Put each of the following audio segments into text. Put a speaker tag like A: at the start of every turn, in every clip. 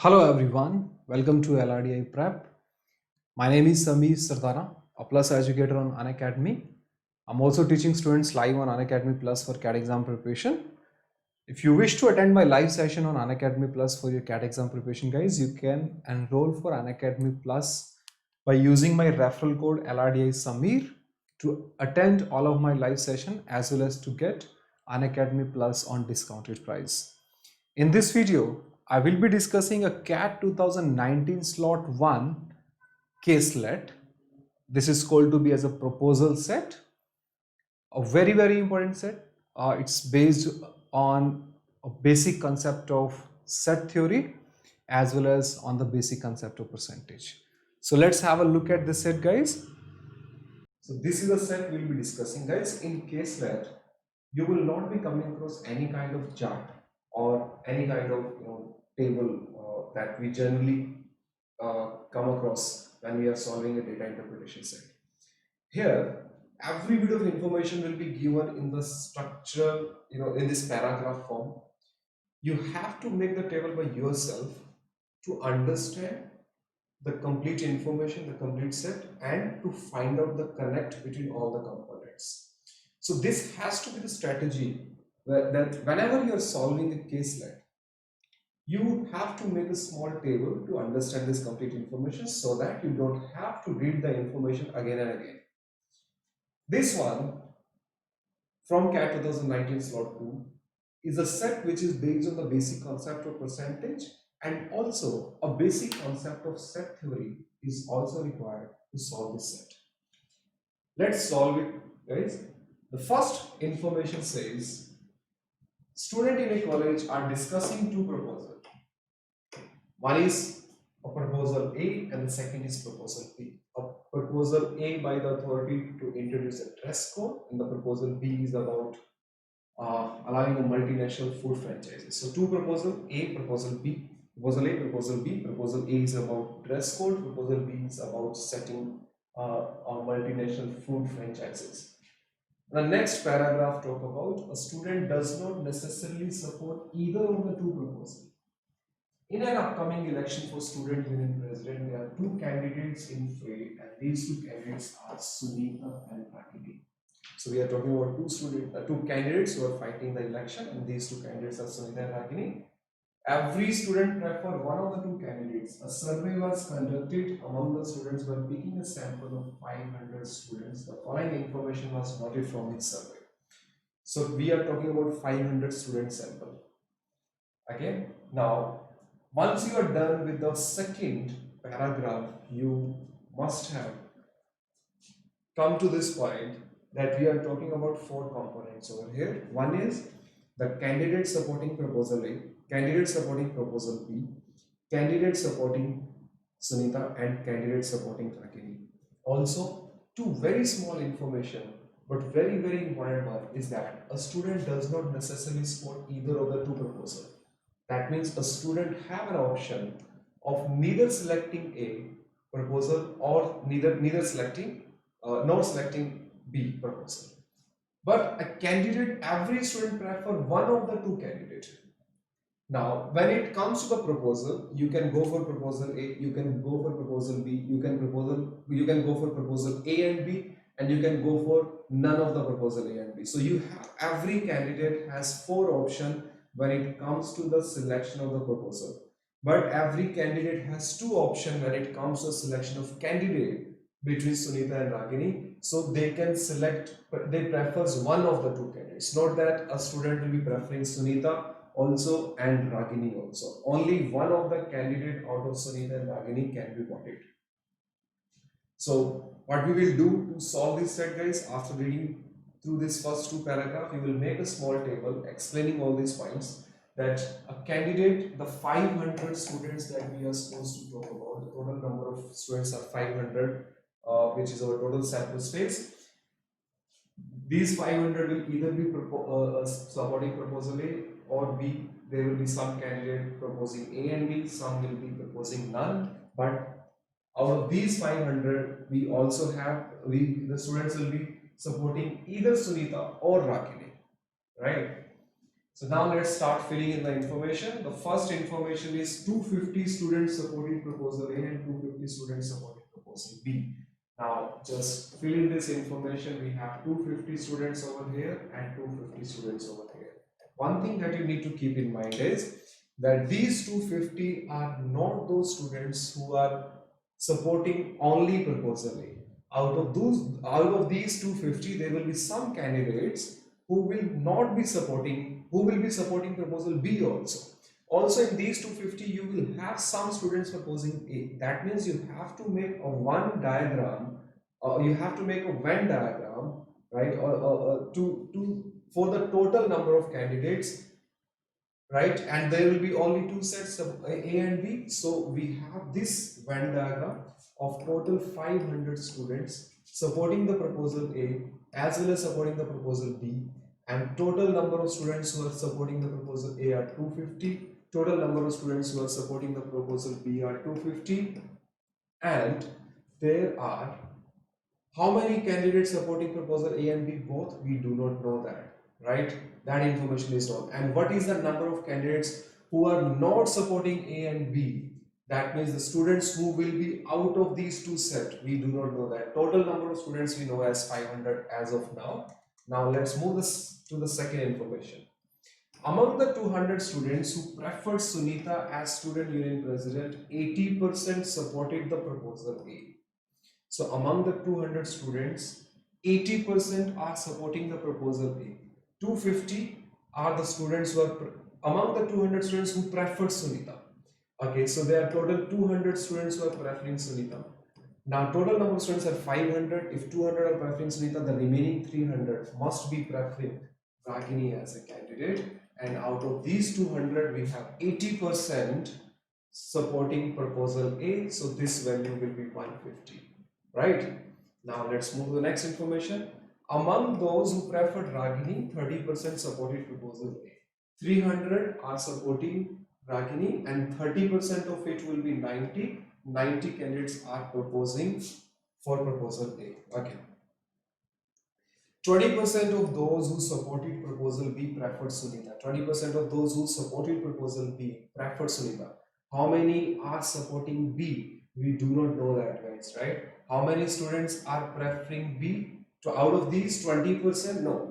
A: Hello everyone, welcome to LRDI Prep. My name is Sameer Sardana, a Plus educator on Unacademy. I'm also teaching students live on Unacademy Plus for CAT exam preparation. If you wish to attend my live session on Unacademy Plus for your CAT exam preparation, guys, you can enroll for Unacademy Plus by using my referral code LRDI Sameer to attend all of my live session as well as to get Unacademy Plus on discounted price. In this video, I will be discussing a CAT 2019 slot 1 caselet. This is called to be as a proposal set, a very important set. It's based on a basic concept of set theory as well as on the basic concept of percentage. So let's have a look at this set, guys. So this is the set we'll be discussing, guys. In caselet, you will not be coming across any kind of chart or any kind of table that we generally come across when we are solving a data interpretation set. Here, every bit of information will be given in the structure, in this paragraph form. You have to make the table by yourself to understand the complete information, the complete set, and to find out the connect between all the components. So this has to be the strategy that whenever you are solving a caselet, you have to make a small table to understand this complete information so that you don't have to read the information again and again. This one from CAT 2019 slot 2 is a set which is based on the basic concept of percentage, and also a basic concept of set theory is also required to solve this set. Let's solve it, guys. The first information says students in a college are discussing two proposals. One is a proposal A and the second is proposal B. A proposal A by the authority to introduce a dress code, and the proposal B is about allowing a multinational food franchises. So two proposal A, proposal B. Proposal A, proposal B. Proposal A is about dress code. Proposal B is about setting a multinational food franchises. The next paragraph talk about a student does not necessarily support either of the two proposals. In an upcoming election for student union president, there are two candidates in fray, and these two candidates are Sunita and Rakini. So we are talking about two candidates who are fighting the election, and these two candidates are Sunita and Rakini. Every student prefer one of the two candidates. A survey was conducted among the students by picking a sample of 500 students. The following information was noted from this survey. So we are talking about 500 student sample. Okay. Now, once you are done with the second paragraph, you must have come to this point that we are talking about four components over here. One is the candidate supporting proposal A, candidate supporting proposal B, candidate supporting Sunita, and candidate supporting Rakini. Also, two very small information but very important one is that a student does not necessarily support either of the two proposals. That means a student have an option of neither selecting A proposal or neither selecting nor selecting B proposal. But a candidate, every student prefer one of the two candidates. Now, when it comes to the proposal, you can go for proposal A, you can go for proposal B, you can go for proposal A and B, and you can go for none of the proposal A and B. So you have every candidate has four options when it comes to the selection of the proposal. But every candidate has two options when it comes to selection of candidate between Sunita and Ragini. So they can select, they prefers one of the two candidates. Not that a student will be preferring Sunita also and Ragini also. Only one of the candidate out of Sunita and Ragini can be voted. So what we will do to solve this set, guys, after reading through this first two paragraph, you will make a small table explaining all these points, that a candidate, the 500 students that we are supposed to talk about, the total number of students are 500, which is our total sample space. These 500 will either be supporting proposal A or B. There will be some candidate proposing A and B, some will be proposing none. But out of these 500, we also have, the students will be supporting either Sunita or Rakini, right? So now let's start filling in the information. The first information is 250 students supporting proposal A and 250 students supporting proposal B. Now just fill in this information. We have 250 students over here and 250 students over here. One thing that you need to keep in mind is that these 250 are not those students who are supporting only proposal A. Out of these 250, there will be some candidates who will not be supporting, who will be supporting proposal B also. Also in these 250, you will have some students proposing A. That means you have to make a one diagram, you have to make a Venn diagram, right, for the total number of candidates, right, and there will be only two sets of A and B. So we have this Venn diagram of total 500 students supporting the proposal A as well as supporting the proposal B, and total number of students who are supporting the proposal A are 250, total number of students who are supporting the proposal B are 250, and there are how many candidates supporting proposal A and B both? We do not know that, right? That information is not. And what is the number of candidates who are not supporting A and B? That means the students who will be out of these two sets. We do not know that. Total number of students we know as 500 as of now. Now let's move this to the second information. Among the 200 students who preferred Sunita as student union president, 80% supported the proposal A. So among the 200 students, 80% are supporting the proposal A. 250 are the students who are among the 200 students who preferred Sunita. Okay, so there are total 200 students who are preferring Sunita. Now total number of students are 500. If 200 are preferring Sunita, the remaining 300 must be preferring Ragini as a candidate. And out of these 200, we have 80% supporting proposal A. So this value will be 150. Right, now let's move to the next information. Among those who preferred Ragini, 30% supported proposal A. 300 are supporting Ragini and 30% of it will be 90. 90 candidates are proposing for proposal A. Okay. 20% of those who supported proposal B preferred Sunita. 20% of those who supported proposal B preferred Sunita. How many are supporting B? We do not know that, guys, right? How many students are preferring B? So out of these 20%, no,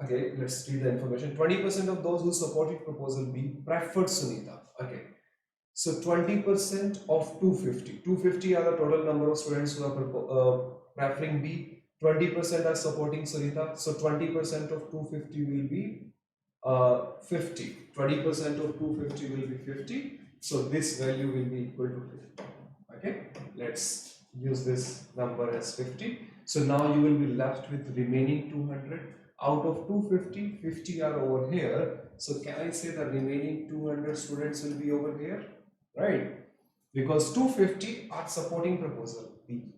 A: okay, let's read the information. 20% of those who supported proposal B preferred Sunita. Okay. So 20% of 250. 250 are the total number of students who are preferring B. 20% are supporting Sunita. So 20% of 250 will be 50. 20% of 250 will be 50. So this value will be equal to 50. Okay, let's use this number as 50. So now you will be left with remaining 200. Out of 250, 50 are over here. So can I say the remaining 200 students will be over here? Right? Because 250 are supporting proposal B.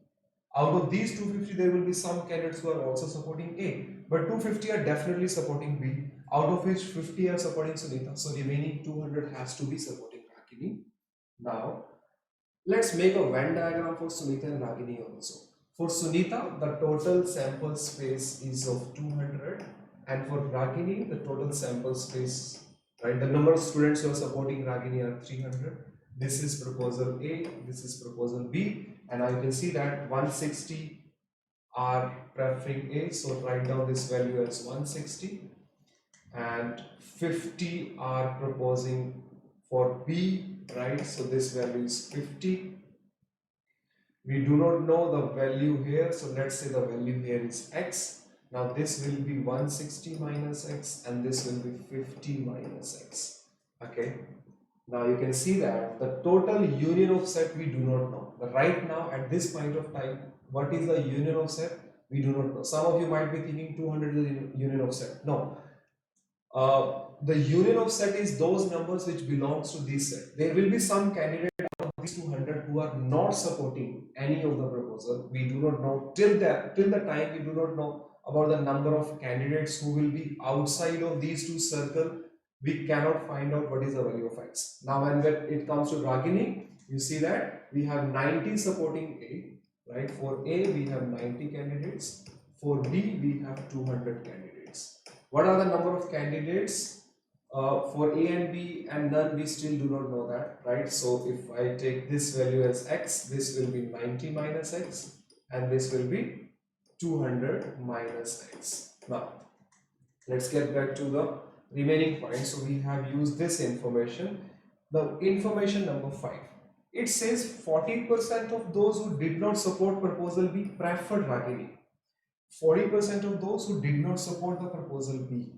A: Out of these 250, there will be some candidates who are also supporting A. But 250 are definitely supporting B, out of which 50 are supporting Sunita. So remaining 200 has to be supporting Ragini. Now, let's make a Venn diagram for Sunita and Ragini also. For Sunita, the total sample space is of 200, and for Ragini, the total sample space, right? The number of students who are supporting Ragini are 300. This is proposal A, this is proposal B, and now you can see that 160 are preferring A, so write down this value as 160, and 50 are proposing for B, right? So this value is 50. We do not know the value here, so let's say the value here is X. Now this will be 160 minus X and this will be 50 minus X. Okay. Now you can see that the total union of set we do not know. But right now at this point of time, what is the union of set? We do not know. Some of you might be thinking 200 is the union of set. No. The union of set is those numbers which belongs to this set. There will be some candidate out of these 200 who are not supporting any of the proposal. We do not know till the time we do not know about the number of candidates who will be outside of these two circles. We cannot find out what is the value of X. Now when it comes to Ragini, you see that we have 90 supporting A, right? For A we have 90 candidates, for B we have 200 candidates. What are the number of candidates for A and B and none? We still do not know that, right? So if I take this value as x, this will be 90 minus x and this will be 200 minus x. Now let's get back to the remaining points. So we have used this information. The information number 5. It says 40% of those who did not support proposal B preferred Ragini. 40% of those who did not support the proposal B.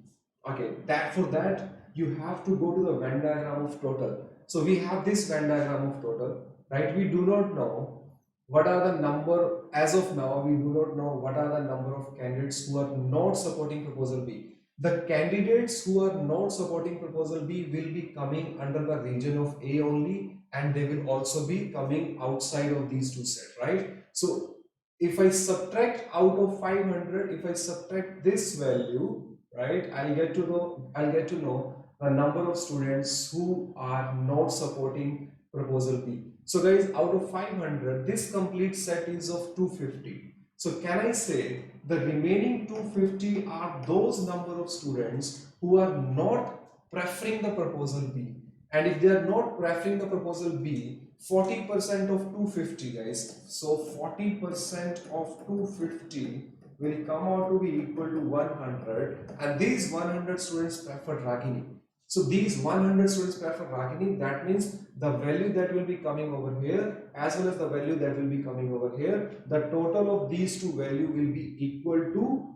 A: Okay, that for that you have to go to the Venn diagram of total. So we have this Venn diagram of total, right? We do not know what are the number, as of now we do not know what are the number of candidates who are not supporting proposal B. The candidates who are not supporting proposal B will be coming under the region of A only, and they will also be coming outside of these two sets, right? So if I subtract out of 500, if I subtract this value, right, I'll get to know the number of students who are not supporting proposal B. So guys, out of 500, this complete set is of 250. So can I say the remaining 250 are those number of students who are not preferring the proposal B? And if they are not preferring the proposal B, 40% of 250, guys. So 40% of 250 will come out to be equal to 100, and these 100 students prefer Ragini. So these 100 students prefer Ragini. That means the value that will be coming over here as well as the value that will be coming over here, the total of these two value will be equal to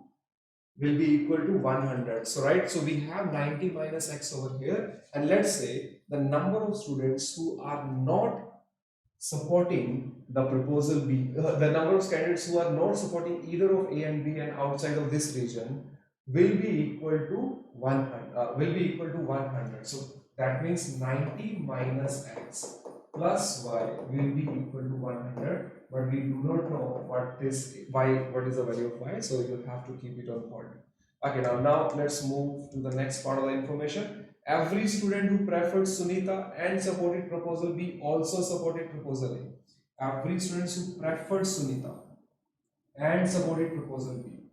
A: 100. So right, so we have 90 minus x over here, and let's say the number of students who are not supporting the proposal B, the number of candidates who are not supporting either of A and B and outside of this region will be equal to 100. So that means 90 minus x plus y will be equal to 100, but we do not know what is the value of y, so you'll have to keep it on hold. Okay, now let's move to the next part of the information. Every student who preferred Sunita and supported proposal B also supported proposal A. Every student who preferred Sunita and supported proposal B.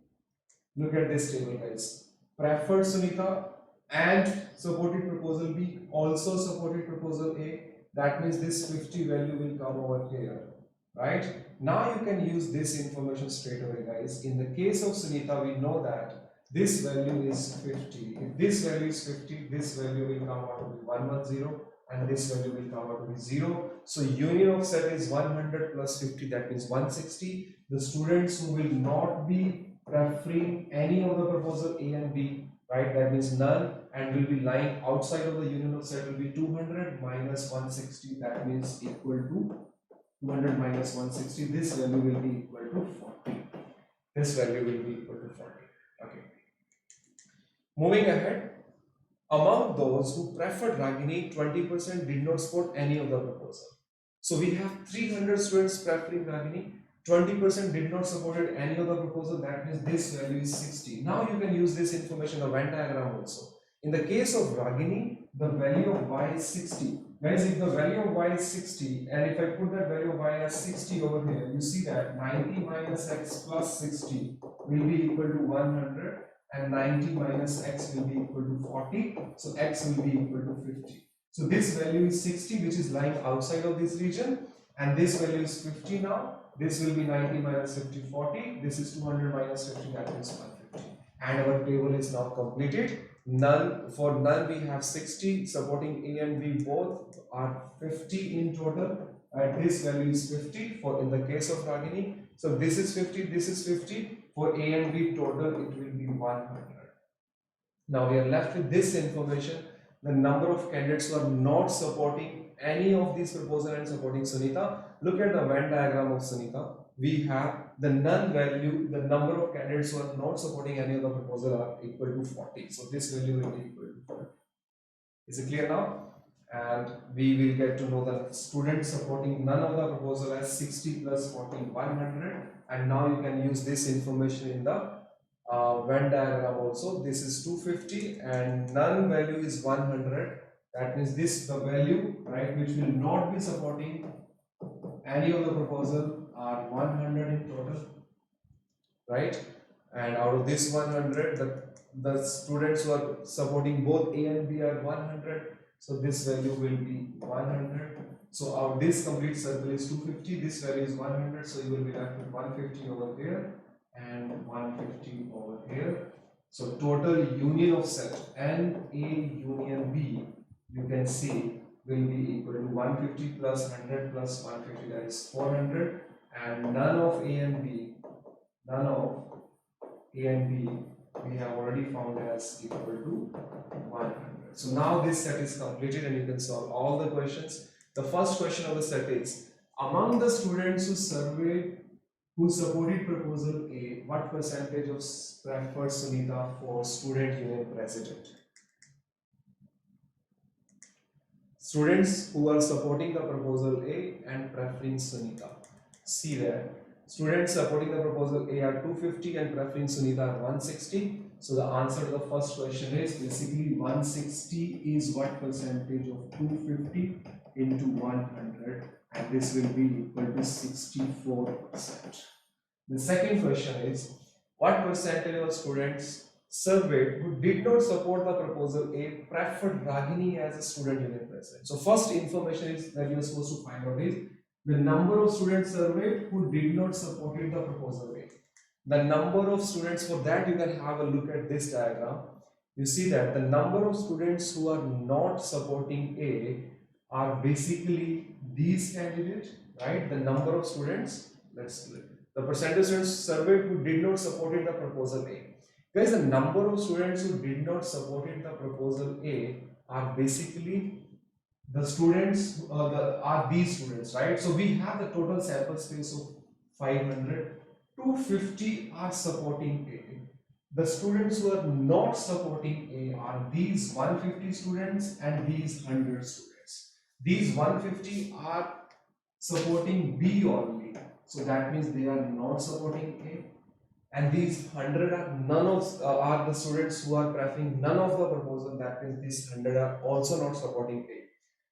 A: Look at this table, guys. Preferred Sunita and supported proposal B, also supported proposal A. That means this 50 value will come over here, right? Now you can use this information straight away, guys. In the case of Sunita, we know that this value is 50. If this value is 50, this value will come out to be 110, and this value will come out to be 0. So union of set is 100 plus 50, that means 160. The students who will not be preferring any of the proposal A and B, right, that means none, and will be lying outside of the union of set will be 200 minus 160, that means equal to 200 minus 160. This value will be equal to 40. This value will be equal to 40. Okay. Moving ahead, among those who preferred Ragini, 20% did not support any of the proposal. So we have 300 students preferring Ragini, 20% did not support any of the proposal. That means this value is 60. Now you can use this information, the Venn diagram also. In the case of Ragini, the value of y is 60. Guys, if the value of y is 60, and if I put that value of y as 60 over here, you see that 90 minus x plus 60 will be equal to 100. And 90 minus x will be equal to 40, so x will be equal to 50. So this value is 60, which is lying outside of this region, and this value is 50 now. This will be 90 minus 50, 40. This is 200 minus 50, that is 150. And our table is now completed. For none we have 60, supporting A and B both are 50 in total. And this value is 50 for in the case of Ragini. So this is 50, this is 50. For A and B total, it will be 100. Now we are left with this information: the number of candidates who are not supporting any of these proposals and supporting Sunita. Look at the Venn diagram of Sunita. We have the none value, the number of candidates who are not supporting any of the proposal are equal to 40. So this value will be equal to 40. Is it clear now? And we will get to know the students supporting none of the proposal as 60 plus 40, 100. And now you can use this information in the Venn diagram also. This is 250 and none value is 100. That means this the value, right, which will not be supporting any of the proposal are 100 in total, right? And out of this 100, the students who are supporting both A and B are 100. So this value will be 100. So our this complete circle is 250. This value is 100. So you will be left with 150 over here and 150 over here. So total union of set N A union B, you can see, will be equal to 150 plus 100 plus 150, that is 400, and none of A and B we have already found as equal to 100. So now this set is completed and you can solve all the questions. The first question of the set is, among the students who supported proposal A, what percentage of preferred Sunita for student union president? Students who are supporting the proposal A and preferring Sunita. See that students supporting the proposal A are 250 and preferring Sunita are 160. So the answer to the first question is basically 160 is what percentage of 250 into 100, and this will be equal to 64%. The second question is, what percentage of students surveyed who did not support the proposal A preferred Ragini as a student union president? So first information is that you are supposed to find out is the number of students surveyed who did not support the proposal A. The number of students, for that you can have a look at this diagram. You see that the number of students who are not supporting A are basically these candidates, right? The number of students, let's look. The percentage of students surveyed who did not support the proposal A. Guys, the number of students who did not support the proposal A are basically the students are these students, right? So we have the total sample space of 500. 250 are supporting A. The students who are not supporting A are these 150 students and these 100 students. These 150 are supporting B only, so that means they are not supporting A. And these 100 are the students who are preferring none of the proposal, that means these 100 are also not supporting A.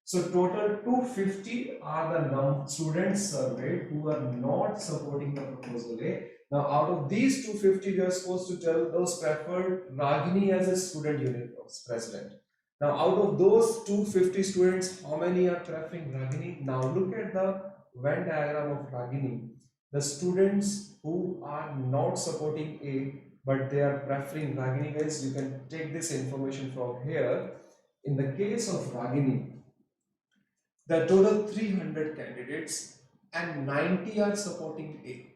A: So total 250 are the students surveyed who are not supporting the proposal A. Now out of these 250, we are supposed to tell those preferred Ragini as a student union president. Now out of those 250 students, how many are preferring Ragini? Now look at the Venn diagram of Ragini. The students who are not supporting A but they are preferring Ragini, guys, you can take this information from here. In the case of Ragini, the total 300 candidates and 90 are supporting A.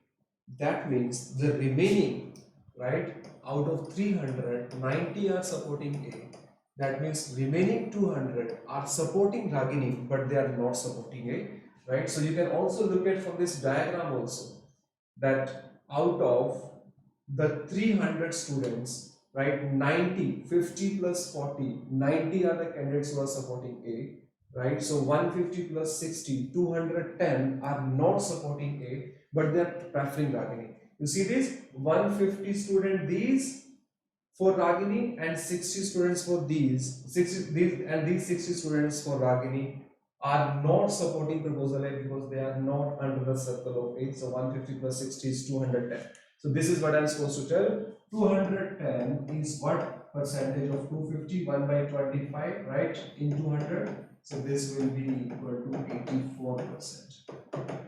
A: That means the remaining, right, out of 300, 90 are supporting A. That means remaining 200 are supporting Ragini, but they are not supporting A, right? So you can also look at from this diagram also that out of the 300 students, right, 90, 50 plus 40, 90 are the candidates who are supporting A. Right, so 150 plus 60, 210 are not supporting A, but they are preferring Ragini. You see this 150 student these for Ragini and 60 students for these 60 students for Ragini are not supporting proposal A because they are not under the circle of A. So 150 plus 60 is 210. So this is what I am supposed to tell. 210 is what percentage of 250? 1 by 25, right, in 200. So this will be equal to 84%.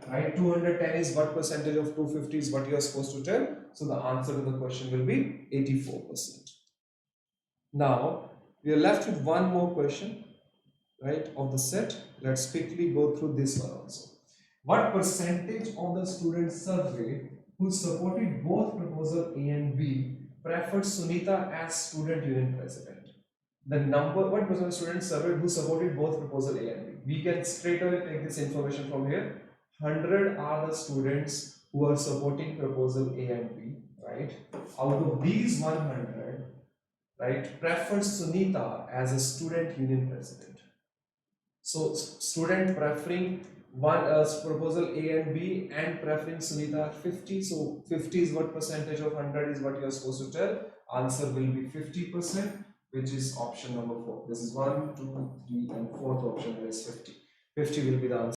A: Right, 210 is what percentage of 250 is what you are supposed to tell. So the answer to the question will be 84%. Now we are left with one more question, right, of the set. Let's quickly go through this one also. What percentage of the students surveyed who supported both proposal A and B preferred Sunita as student union president? The number, what percent of students surveyed who supported both proposal A and B? We can straight away take this information from here. 100 are the students who are supporting proposal A and B, right? Out of these 100, right, preferred Sunita as a student union president. So student preferring one proposal A and B and preferring Sunita are 50. So 50 is what percentage of 100 is what you are supposed to tell. Answer will be 50%. Which is option number 4. This is 1, 2, 3 and fourth option is 50. 50 will be the answer.